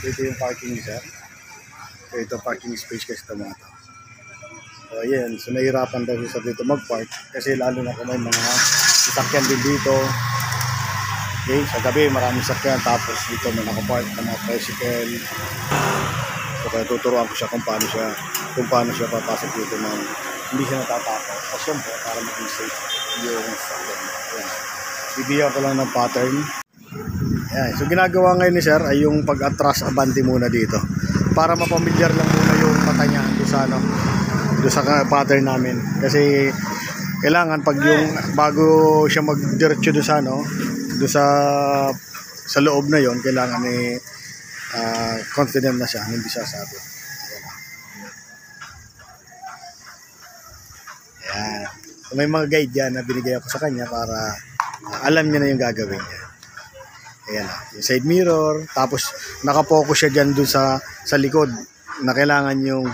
Ito yung parking niya. So, ito parking space kasi ito mga to. So ayan, so nahirapan daw siya dito mag-park kasi lalo na kung may mga sasakyan din dito. Okay, sa gabi maraming sasakyan tapos dito may nakapark ng mga tricycle. So kaya tuturuan ko siya kung paano siya papasok dito ng hindi siya natatapos. So syempre para maging safe yung sasakyan. Ayan. Bibigyan ko lang ng pattern. Ayan. So ginagawa ngayon ni sir ay yung pag-atras abante muna dito para mapamilyar lang muna yung mata niya doon sa pattern namin. Kasi kailangan pag yung bago siya magdiretso doon sa sa loob na yon, kailangan confident na siya, hindi siya sabi. Ayan. So, may mga guide yan na binigay ako sa kanya para alam niya na yung gagawin niya. Ayan, yung side mirror, tapos nakapokus siya dyan dun sa likod na kailangan yung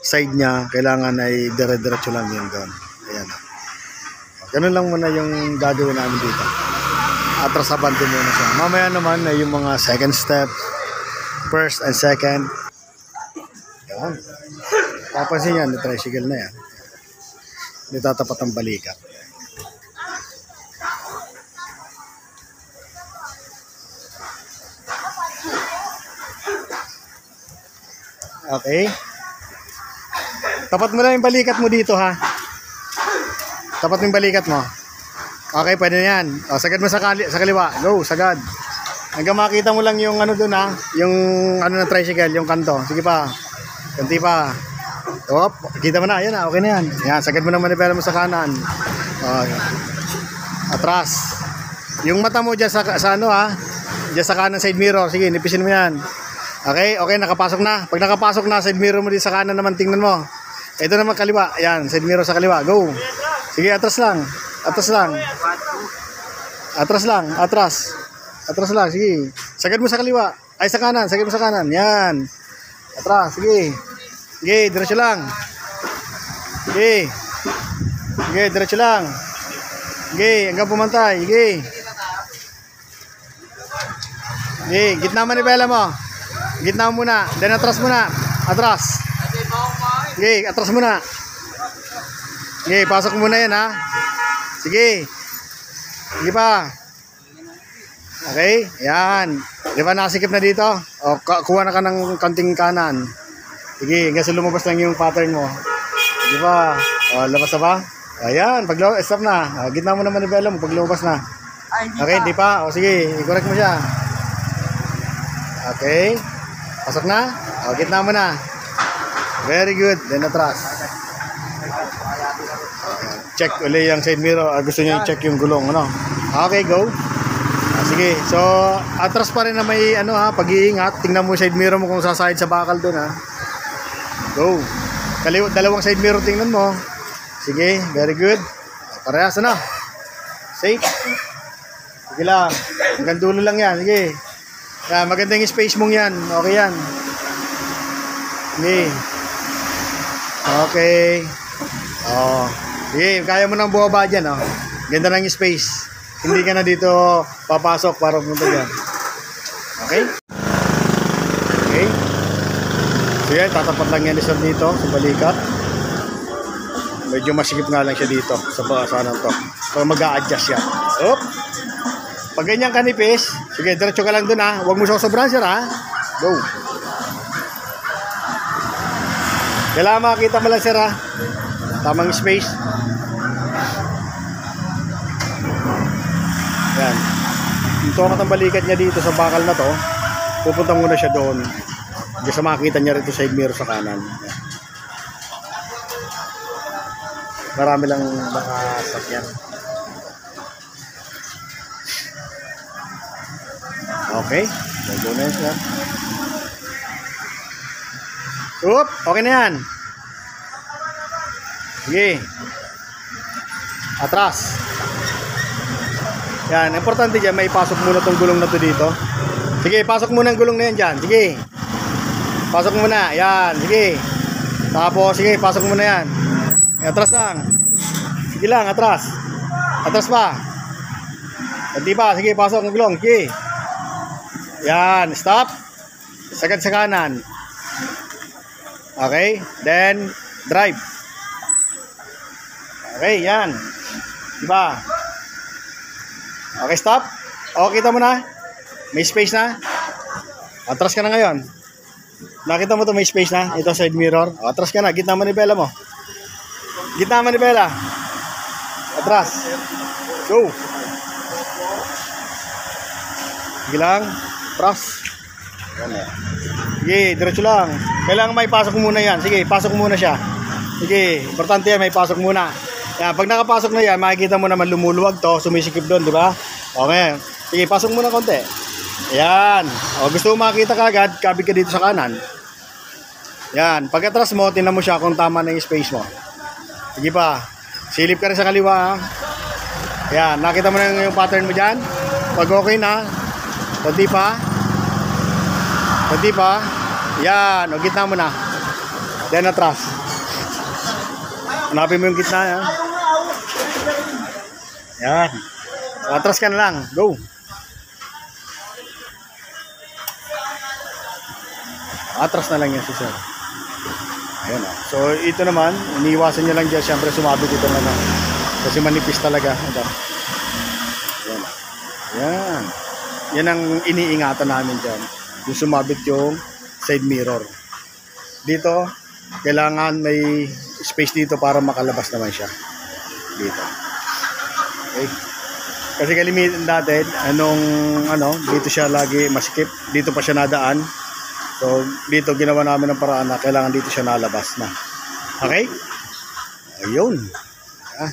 side niya, kailangan ay dire-diretso lang yun doon. Ayan. Ganun lang muna yung gagawin namin dito. Atras abante muna siya. Mamaya naman ay yung mga second step, first and second. Ayan. Papansin yan, tricycle na yan. Hindi tatapat ang balikat. Okay. Tapat mo lang yung balikat mo dito ha. Tapat mo yung balikat mo. Okay, pwede na yan. O, sagad mo sa kaliwa. Go, sagad. Hanggang makita mo lang yung ano dun ha. Yung ano na tricycle, yung kanto. Sige pa. Kanti pa. Op, kita mo na. Ayan na, okay na yan. Yan, sagad mo ng manipela mo sa kanan. Okay. Atras. Yung mata mo dyan sa ano ha. Dyan sa kanan side mirror. Sige, nipisin mo yan. Okay, okay, nakapasok na. Pag nakapasok na, side mirror mo din sa kanan naman, tingnan mo. Ito naman kaliwa. Ayan, side mirror sa kaliwa. Go. Sige, atras lang. Atras lang. Atras lang. Atras. Atras lang. Sige. Sagad mo sa kaliwa. Ay, sa kanan. Sagad mo sa kanan. Yan. Atras. Sige. Sige, diretso lang. Sige. Sige, diretso lang. Sige, hanggang pumantay. Sige. Sige, gitna manibela mo. Gitna muna. Then atras muna. Atras. Sige, atras muna. Sige, pasok muna yan ha. Sige. Sige pa. Okay, yan. Di ba nasikip na dito? O, kuha na ka ng kanting kanan. Sige, kasi lumabas lang yung pattern mo. Di ba? O, labas na ba? Ayan, stop na. Gitna mo naman ni Bella mo pag lumabas na. Okay, di pa? O sige, i-correct mo siya. Okay. Pasok na? O, gitna mo na. Very good. Then atras. Check ulit yung side mirror. Gusto niyo i-check yung gulong, ano? Okay, go. Sige. So, atras pa rin na may ano ha, pag-iingat. Tingnan mo yung side mirror mo kung sasahid sa bakal doon ha. Go. Dalawang side mirror tingnan mo. Sige, very good. Parehas ano? Safe. Sige lang. Hanggang dulo lang yan. Sige. Yan, maganda yung space mong yan. Okay yan. Sige. Okay. Oh. Sige, kaya mo nang bumaba dyan. Oh. Ganda lang yung space. Hindi ka na dito papasok para pumunta dyan. Okay? Okay. So yan, tatapat lang yan isa dito sa balikat. Medyo masikip nga lang siya dito sa bakasanan to. So mag-a-adjust yan. Op. Pag ganyan kanipis, sige, diretso ka lang dun ha. Huwag mo sosobrahan sir ha. Go. Kailangan makakita mo lang sir ha. Tamang space. Yan. Ito ang balikat niya dito sa bakal na to. Pupunta muna siya doon. Kasi makikita niya rito side mirror sa kanan. Yan. Marami lang nakasakyan. Okay. Go na yan sir. Oop, okay na yan. Sige. Atras. Yan, importante dyan, may pasok muna tong gulong na to dito. Sige, pasok muna ang gulong na yan dyan. Sige. Pasok muna, yan, sige. Tapos, sige, pasok muna yan. Atras lang. Sige lang, atras. Atras pa. Hindi pa, sige, pasok ang gulong. Sige. Yan, stop. Sagad sa kanan. Okay? Then, drive. Okay, yan. Diba? Okay, stop. O, kita mo na? May space na? Atras ka na ngayon. Nakita mo to, may space na? Ito, side mirror. O, atras ka na. Gitna manibela mo. Gitna manibela. Atras. Go. Sige lang. Atras. Sige, diretso lang. Kailangan may pasok muna yan. Sige, pasok muna siya. Sige, importante yan, may pasok muna. Yan, pag nakapasok na yan, makikita mo naman lumuluwag to, sumisikip doon, di ba? Okay. Sige, pasok muna konti. Yan. O, gusto mo makita kagad, kabig ka dito sa kanan. Yan. Pag atras mo, tingnan mo siya kung tama na yung space mo. Sige pa. Silip ka rin sa kaliwa. Yan. Nakita mo na yung pattern mo dyan. Pag okay na, konti pa. Konti pa. Yan. O, gitna mo na. Then atras. Hanapin mo yung gitna. Yan. Yan. Atras ka na lang. Go. Atras na lang yan si sir. Ayan o. So, ito naman, iniiwasan nyo lang dyan. Siyempre, sumabit ito na lang. Kasi manipis talaga. Ito. Ayan o. Ayan. Yan ang iniingatan namin dyan. Yung sumabit yung side mirror. Dito, kailangan may space dito para makalabas naman siya. Dito. Okay. Kasi kalimitan natin, dito siya lagi maskip. Dito pa siya nadaan. So, dito ginawa namin ng paraan na kailangan dito siya nalabas na. Okay? Ayun. Ah.